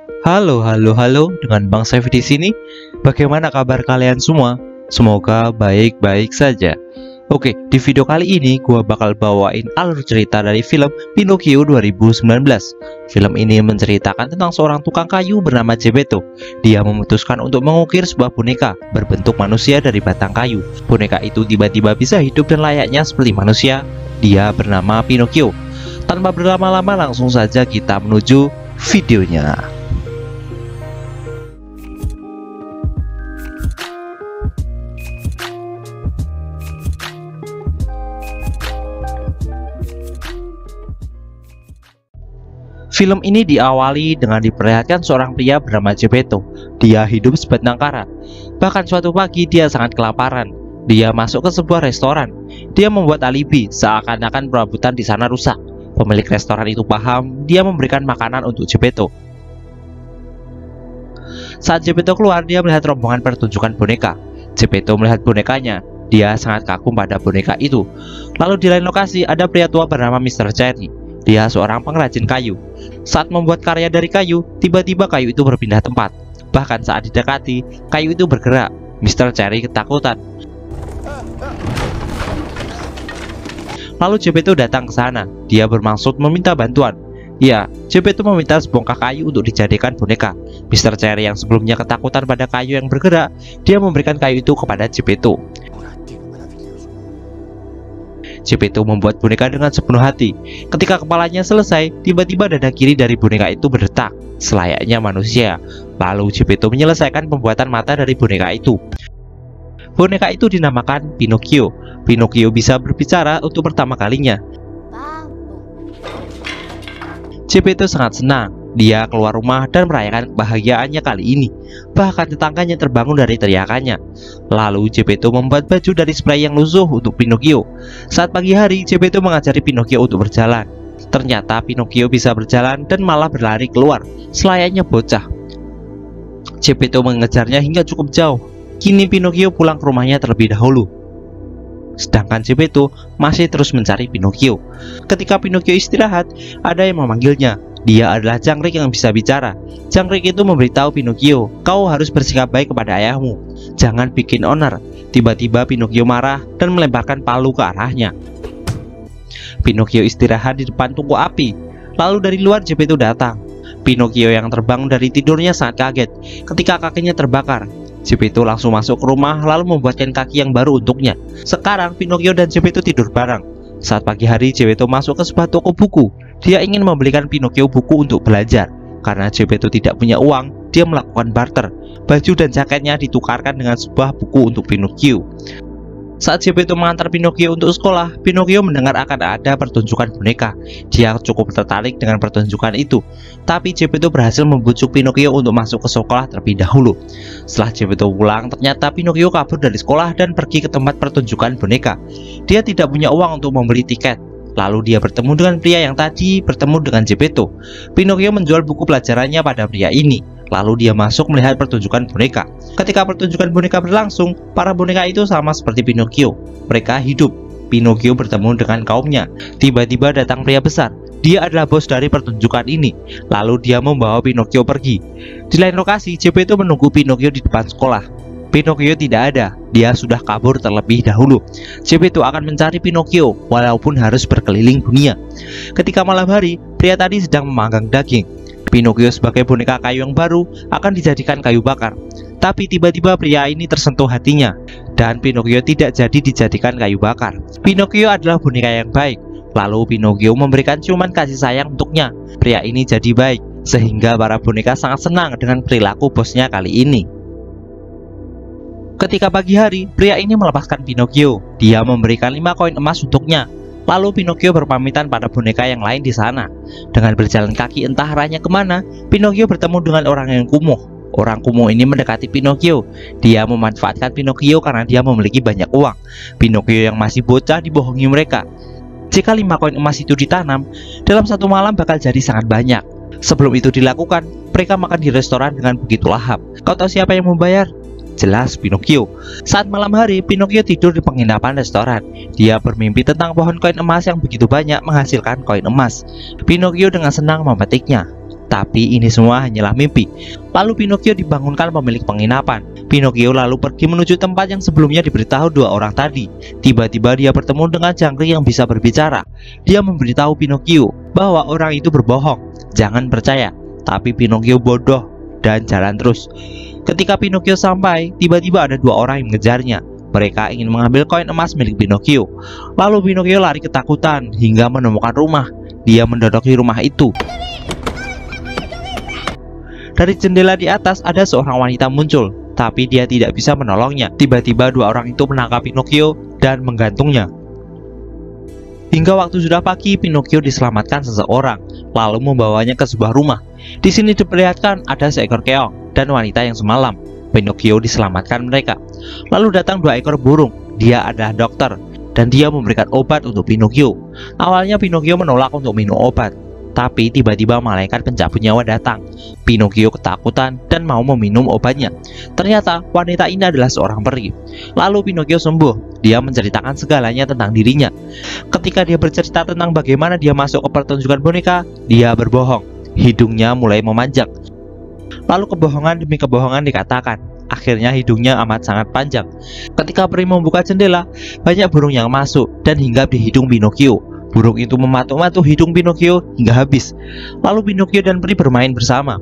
Halo, dengan Bang Saif di sini. Bagaimana kabar kalian semua? Semoga baik-baik saja. Oke, di video kali ini gua bakal bawain alur cerita dari film Pinocchio 2019. Film ini menceritakan tentang seorang tukang kayu bernama Geppetto. Dia memutuskan untuk mengukir sebuah boneka berbentuk manusia dari batang kayu. Boneka itu tiba-tiba bisa hidup dan layaknya seperti manusia. Dia bernama Pinocchio. Tanpa berlama-lama, langsung saja kita menuju videonya. Film ini diawali dengan diperlihatkan seorang pria bernama Geppetto. Dia hidup sebatang kara. Bahkan suatu pagi dia sangat kelaparan. Dia masuk ke sebuah restoran. Dia membuat alibi seakan-akan perabotan di sana rusak. Pemilik restoran itu paham. Dia memberikan makanan untuk Geppetto. Saat Geppetto keluar, dia melihat rombongan pertunjukan boneka. Geppetto melihat bonekanya. Dia sangat kagum pada boneka itu. Lalu di lain lokasi ada pria tua bernama Mr. Cherry. Dia seorang pengrajin kayu. Saat membuat karya dari kayu, tiba-tiba kayu itu berpindah tempat. Bahkan saat didekati, kayu itu bergerak. Mr. Cherry ketakutan. Lalu Geppetto datang ke sana. Dia bermaksud meminta bantuan. Ya, Geppetto meminta sebongkah kayu untuk dijadikan boneka. Mr. Cherry yang sebelumnya ketakutan pada kayu yang bergerak, dia memberikan kayu itu kepada Geppetto. Geppetto membuat boneka dengan sepenuh hati. Ketika kepalanya selesai, tiba-tiba dada kiri dari boneka itu berdetak, selayaknya manusia. Lalu Geppetto menyelesaikan pembuatan mata dari boneka itu. Boneka itu dinamakan Pinocchio. Pinocchio bisa berbicara untuk pertama kalinya. Geppetto sangat senang. Dia keluar rumah dan merayakan kebahagiaannya kali ini. Bahkan tetangganya terbangun dari teriakannya. Lalu Geppetto membuat baju dari spray yang lusuh untuk Pinocchio. Saat pagi hari, Geppetto mengajari Pinocchio untuk berjalan. Ternyata Pinocchio bisa berjalan dan malah berlari keluar, selayaknya bocah. Geppetto mengejarnya hingga cukup jauh. Kini Pinocchio pulang ke rumahnya terlebih dahulu. Sedangkan Geppetto masih terus mencari Pinocchio. Ketika Pinocchio istirahat, ada yang memanggilnya. Dia adalah jangkrik yang bisa bicara. Jangkrik itu memberitahu Pinocchio, "Kau harus bersikap baik kepada ayahmu. Jangan bikin onar." Tiba-tiba Pinocchio marah dan melemparkan palu ke arahnya. Pinocchio istirahat di depan tungku api. Lalu dari luar Geppetto datang. Pinocchio yang terbangun dari tidurnya sangat kaget ketika kakinya terbakar. Geppetto langsung masuk ke rumah lalu membuatkan kaki yang baru untuknya. Sekarang Pinocchio dan Geppetto tidur bareng. Saat pagi hari, Geppetto masuk ke sebuah toko buku. Dia ingin membelikan Pinocchio buku untuk belajar. Karena Geppetto tidak punya uang, dia melakukan barter. Baju dan jaketnya ditukarkan dengan sebuah buku untuk Pinocchio. Saat Geppetto mengantar Pinocchio untuk sekolah, Pinocchio mendengar akan ada pertunjukan boneka. Dia cukup tertarik dengan pertunjukan itu. Tapi Geppetto berhasil membujuk Pinocchio untuk masuk ke sekolah terlebih dahulu. Setelah Geppetto pulang, ternyata Pinocchio kabur dari sekolah dan pergi ke tempat pertunjukan boneka. Dia tidak punya uang untuk membeli tiket. Lalu dia bertemu dengan pria yang tadi bertemu dengan Geppetto. Pinocchio menjual buku pelajarannya pada pria ini. Lalu dia masuk melihat pertunjukan boneka. Ketika pertunjukan boneka berlangsung, para boneka itu sama seperti Pinocchio. Mereka hidup. Pinocchio bertemu dengan kaumnya. Tiba-tiba datang pria besar. Dia adalah bos dari pertunjukan ini. Lalu dia membawa Pinocchio pergi. Di lain lokasi, Geppetto menunggu Pinocchio di depan sekolah. Pinocchio tidak ada. Dia sudah kabur terlebih dahulu. Geppetto akan mencari Pinocchio walaupun harus berkeliling dunia. Ketika malam hari, pria tadi sedang memanggang daging. Pinocchio sebagai boneka kayu yang baru akan dijadikan kayu bakar. Tapi tiba-tiba pria ini tersentuh hatinya dan Pinocchio tidak jadi dijadikan kayu bakar. Pinocchio adalah boneka yang baik. Lalu Pinocchio memberikan ciuman kasih sayang untuknya. Pria ini jadi baik sehingga para boneka sangat senang dengan perilaku bosnya kali ini. Ketika pagi hari, pria ini melepaskan Pinocchio. Dia memberikan 5 koin emas untuknya. Lalu Pinocchio berpamitan pada boneka yang lain di sana. Dengan berjalan kaki entah arahnya kemana, Pinocchio bertemu dengan orang yang kumuh. Orang kumuh ini mendekati Pinocchio. Dia memanfaatkan Pinocchio karena dia memiliki banyak uang. Pinocchio yang masih bocah dibohongi mereka. Jika 5 koin emas itu ditanam, dalam satu malam bakal jadi sangat banyak. Sebelum itu dilakukan, mereka makan di restoran dengan begitu lahap. Kau tahu siapa yang membayar? Jelas Pinocchio. Saat malam hari, Pinocchio tidur di penginapan restoran. Dia bermimpi tentang pohon koin emas yang begitu banyak menghasilkan koin emas. Pinocchio dengan senang memetiknya. Tapi ini semua hanyalah mimpi. Lalu Pinocchio dibangunkan pemilik penginapan. Pinocchio lalu pergi menuju tempat yang sebelumnya diberitahu dua orang tadi. Tiba-tiba dia bertemu dengan jangkrik yang bisa berbicara. Dia memberitahu Pinocchio bahwa orang itu berbohong. Jangan percaya. Tapi Pinocchio bodoh dan jalan terus. Ketika Pinocchio sampai, tiba-tiba ada dua orang yang mengejarnya. Mereka ingin mengambil koin emas milik Pinocchio. Lalu Pinocchio lari ketakutan hingga menemukan rumah. Dia mendatangi rumah itu. Dari jendela di atas ada seorang wanita muncul, tapi dia tidak bisa menolongnya. Tiba-tiba dua orang itu menangkap Pinocchio dan menggantungnya. Hingga waktu sudah pagi, Pinocchio diselamatkan seseorang, lalu membawanya ke sebuah rumah. Di sini diperlihatkan ada seekor keong dan wanita yang semalam. Pinocchio diselamatkan mereka. Lalu datang dua ekor burung. Dia adalah dokter dan dia memberikan obat untuk Pinocchio. Awalnya Pinocchio menolak untuk minum obat, tapi tiba-tiba malaikat pencabut nyawa datang. Pinocchio ketakutan dan mau meminum obatnya. Ternyata wanita ini adalah seorang peri. Lalu Pinocchio sembuh. Dia menceritakan segalanya tentang dirinya. Ketika dia bercerita tentang bagaimana dia masuk ke pertunjukan boneka, dia berbohong. Hidungnya mulai memanjang. Lalu kebohongan demi kebohongan dikatakan. Akhirnya hidungnya amat sangat panjang. Ketika peri membuka jendela, banyak burung yang masuk dan hinggap di hidung Pinocchio. Burung itu mematuk-matuk hidung Pinocchio hingga habis. Lalu Pinocchio dan peri bermain bersama.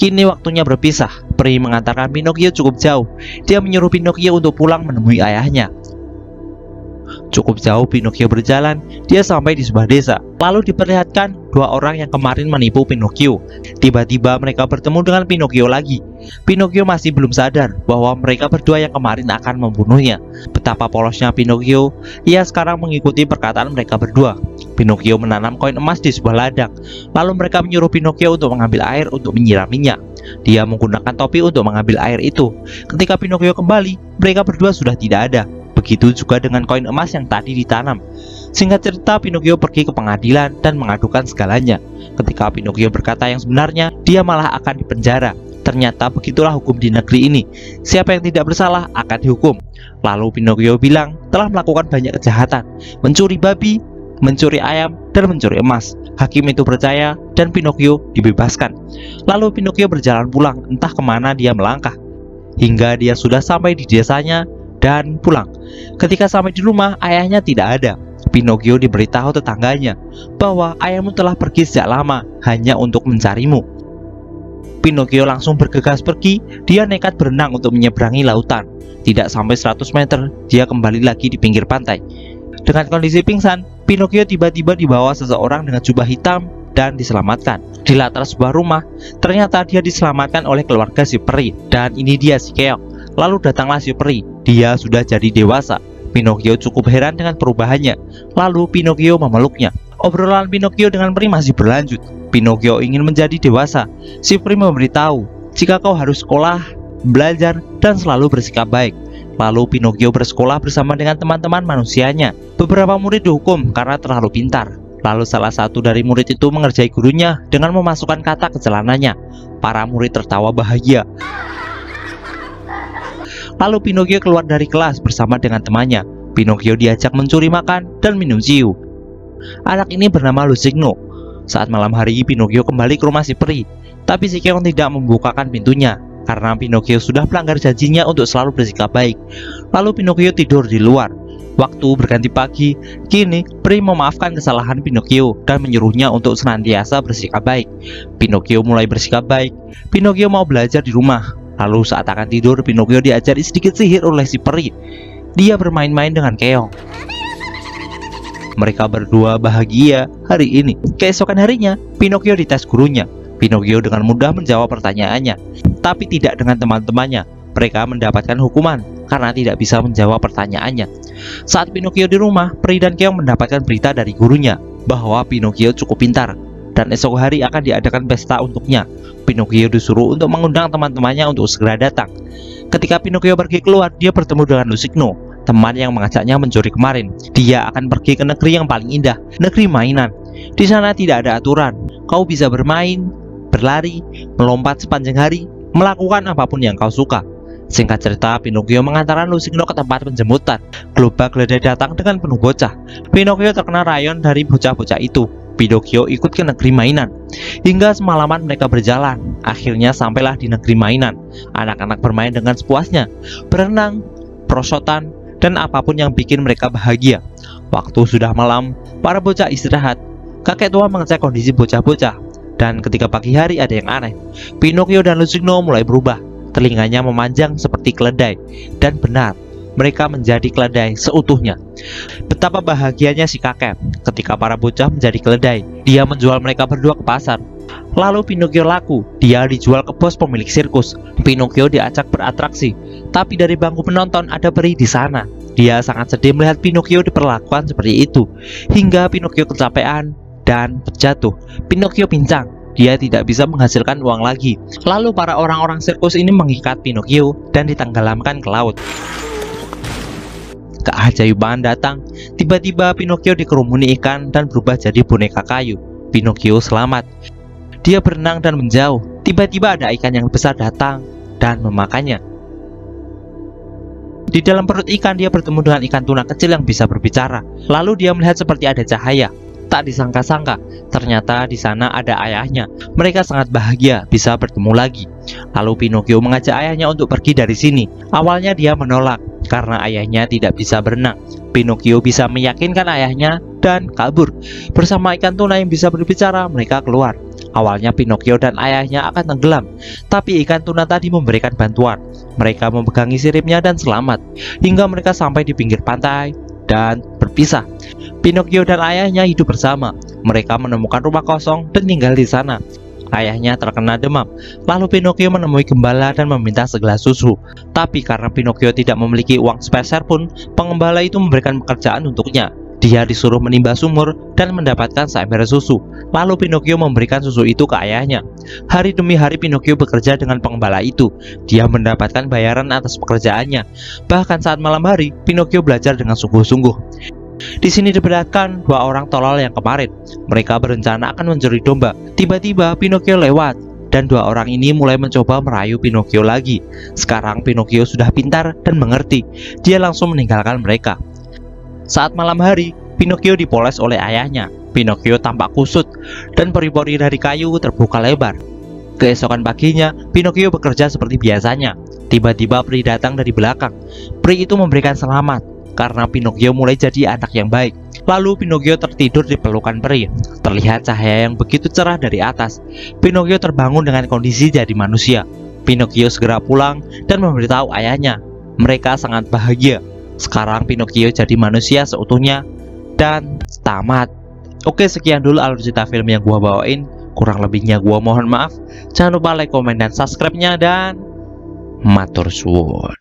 Kini waktunya berpisah. Peri mengantarkan Pinocchio cukup jauh. Dia menyuruh Pinocchio untuk pulang menemui ayahnya. Cukup jauh Pinocchio berjalan, dia sampai di sebuah desa. Lalu diperlihatkan dua orang yang kemarin menipu Pinocchio. Tiba-tiba mereka bertemu dengan Pinocchio lagi. Pinocchio masih belum sadar bahwa mereka berdua yang kemarin akan membunuhnya. Betapa polosnya Pinocchio, ia sekarang mengikuti perkataan mereka berdua. Pinocchio menanam koin emas di sebuah ladang. Lalu mereka menyuruh Pinocchio untuk mengambil air untuk menyiraminya. Dia menggunakan topi untuk mengambil air itu. Ketika Pinocchio kembali, mereka berdua sudah tidak ada. Begitu juga dengan koin emas yang tadi ditanam. Singkat cerita, Pinocchio pergi ke pengadilan dan mengadukan segalanya. Ketika Pinocchio berkata yang sebenarnya, dia malah akan dipenjara. Ternyata begitulah hukum di negeri ini. Siapa yang tidak bersalah akan dihukum. Lalu Pinocchio bilang telah melakukan banyak kejahatan, mencuri babi, mencuri ayam, dan mencuri emas. Hakim itu percaya dan Pinocchio dibebaskan. Lalu Pinocchio berjalan pulang, entah kemana dia melangkah. Hingga dia sudah sampai di desanya dan pulang. Ketika sampai di rumah, ayahnya tidak ada. Pinocchio diberitahu tetangganya bahwa ayahmu telah pergi sejak lama hanya untuk mencarimu. Pinocchio langsung bergegas pergi. Dia nekat berenang untuk menyeberangi lautan. Tidak sampai 100 meter, dia kembali lagi di pinggir pantai. Dengan kondisi pingsan, Pinocchio tiba-tiba dibawa seseorang dengan jubah hitam dan diselamatkan. Di latar sebuah rumah, ternyata dia diselamatkan oleh keluarga si peri. Dan ini dia si keong. Lalu datanglah si peri. Dia sudah jadi dewasa. Pinocchio cukup heran dengan perubahannya. Lalu Pinocchio memeluknya. Obrolan Pinocchio dengan peri masih berlanjut. Pinocchio ingin menjadi dewasa. Si peri memberitahu, jika kau harus sekolah, belajar, dan selalu bersikap baik. Lalu Pinocchio bersekolah bersama dengan teman-teman manusianya. Beberapa murid dihukum karena terlalu pintar. Lalu salah satu dari murid itu mengerjai gurunya dengan memasukkan kata ke celananya. Para murid tertawa bahagia. Lalu Pinocchio keluar dari kelas bersama dengan temannya. Pinocchio diajak mencuri makan dan minum ciu. Anak ini bernama Lusigno. Saat malam hari, Pinocchio kembali ke rumah si peri. Tapi si keong tidak membukakan pintunya karena Pinocchio sudah melanggar janjinya untuk selalu bersikap baik. Lalu Pinocchio tidur di luar. Waktu berganti pagi. Kini peri memaafkan kesalahan Pinocchio dan menyuruhnya untuk senantiasa bersikap baik. Pinocchio mulai bersikap baik. Pinocchio mau belajar di rumah. Lalu saat akan tidur, Pinocchio diajari sedikit sihir oleh si peri. Dia bermain-main dengan keong. Mereka berdua bahagia hari ini. Keesokan harinya, Pinocchio dites gurunya. Pinocchio dengan mudah menjawab pertanyaannya, tapi tidak dengan teman-temannya. Mereka mendapatkan hukuman karena tidak bisa menjawab pertanyaannya. Saat Pinocchio di rumah, peri dan keong mendapatkan berita dari gurunya bahwa Pinocchio cukup pintar dan esok hari akan diadakan pesta untuknya. Pinocchio disuruh untuk mengundang teman-temannya untuk segera datang. Ketika Pinocchio pergi keluar, dia bertemu dengan Lusigno, teman yang mengajaknya mencuri kemarin. Dia akan pergi ke negeri yang paling indah, negeri mainan. Di sana tidak ada aturan. Kau bisa bermain, berlari, melompat sepanjang hari, melakukan apapun yang kau suka. Singkat cerita, Pinocchio mengantarkan Lusigno ke tempat penjemputan. Gerobak keledai datang dengan penuh bocah. Pinocchio terkena rayon dari bocah-bocah itu. Pinocchio ikut ke negeri mainan. Hingga semalaman mereka berjalan. Akhirnya sampailah di negeri mainan. Anak-anak bermain dengan sepuasnya, berenang, perosotan, dan apapun yang bikin mereka bahagia. Waktu sudah malam, para bocah istirahat. Kakek tua mengecek kondisi bocah-bocah. Dan ketika pagi hari ada yang aneh. Pinocchio dan Lusigno mulai berubah. Telinganya memanjang seperti keledai. Dan benar, mereka menjadi keledai seutuhnya. Betapa bahagianya si kakek ketika para bocah menjadi keledai. Dia menjual mereka berdua ke pasar. Lalu Pinocchio laku. Dia dijual ke bos pemilik sirkus. Pinocchio diajak beratraksi. Tapi dari bangku penonton ada peri di sana. Dia sangat sedih melihat Pinocchio diperlakukan seperti itu. Hingga Pinocchio kecapean dan jatuh. Pinocchio pincang. Dia tidak bisa menghasilkan uang lagi. Lalu para orang-orang sirkus ini mengikat Pinocchio dan ditenggelamkan ke laut. Keajaiban datang. Tiba-tiba Pinocchio dikerumuni ikan dan berubah jadi boneka kayu. Pinocchio selamat. Dia berenang dan menjauh. Tiba-tiba ada ikan yang besar datang dan memakannya. Di dalam perut ikan dia bertemu dengan ikan tuna kecil yang bisa berbicara. Lalu dia melihat seperti ada cahaya. Tak disangka-sangka, ternyata di sana ada ayahnya. Mereka sangat bahagia bisa bertemu lagi. Lalu Pinocchio mengajak ayahnya untuk pergi dari sini. Awalnya dia menolak karena ayahnya tidak bisa berenang. Pinocchio bisa meyakinkan ayahnya dan kabur. Bersama ikan tuna yang bisa berbicara, mereka keluar. Awalnya Pinocchio dan ayahnya akan tenggelam, tapi ikan tuna tadi memberikan bantuan. Mereka memegangi siripnya dan selamat, hingga mereka sampai di pinggir pantai dan berpisah. Pinocchio dan ayahnya hidup bersama. Mereka menemukan rumah kosong dan tinggal di sana. Ayahnya terkena demam. Lalu Pinocchio menemui gembala dan meminta segelas susu. Tapi karena Pinocchio tidak memiliki uang sepeser pun, pengembala itu memberikan pekerjaan untuknya. Dia disuruh menimba sumur dan mendapatkan seember susu. Lalu Pinocchio memberikan susu itu ke ayahnya. Hari demi hari Pinocchio bekerja dengan pengembala itu. Dia mendapatkan bayaran atas pekerjaannya. Bahkan saat malam hari, Pinocchio belajar dengan sungguh-sungguh. Di sini diperlihatkan dua orang tolol yang kemarin. Mereka berencana akan mencuri domba. Tiba-tiba Pinocchio lewat dan dua orang ini mulai mencoba merayu Pinocchio lagi. Sekarang Pinocchio sudah pintar dan mengerti. Dia langsung meninggalkan mereka. Saat malam hari, Pinocchio dipoles oleh ayahnya. Pinocchio tampak kusut dan pori-pori dari kayu terbuka lebar. Keesokan paginya, Pinocchio bekerja seperti biasanya. Tiba-tiba peri datang dari belakang. Peri itu memberikan selamat karena Pinocchio mulai jadi anak yang baik. Lalu Pinocchio tertidur di pelukan peri. Terlihat cahaya yang begitu cerah dari atas. Pinocchio terbangun dengan kondisi jadi manusia. Pinocchio segera pulang dan memberitahu ayahnya. Mereka sangat bahagia. Sekarang Pinocchio jadi manusia seutuhnya dan tamat. Oke, sekian dulu alur cerita film yang gua bawain. Kurang lebihnya gua mohon maaf. Jangan lupa like, komen, dan subscribe-nya, dan matur suwun.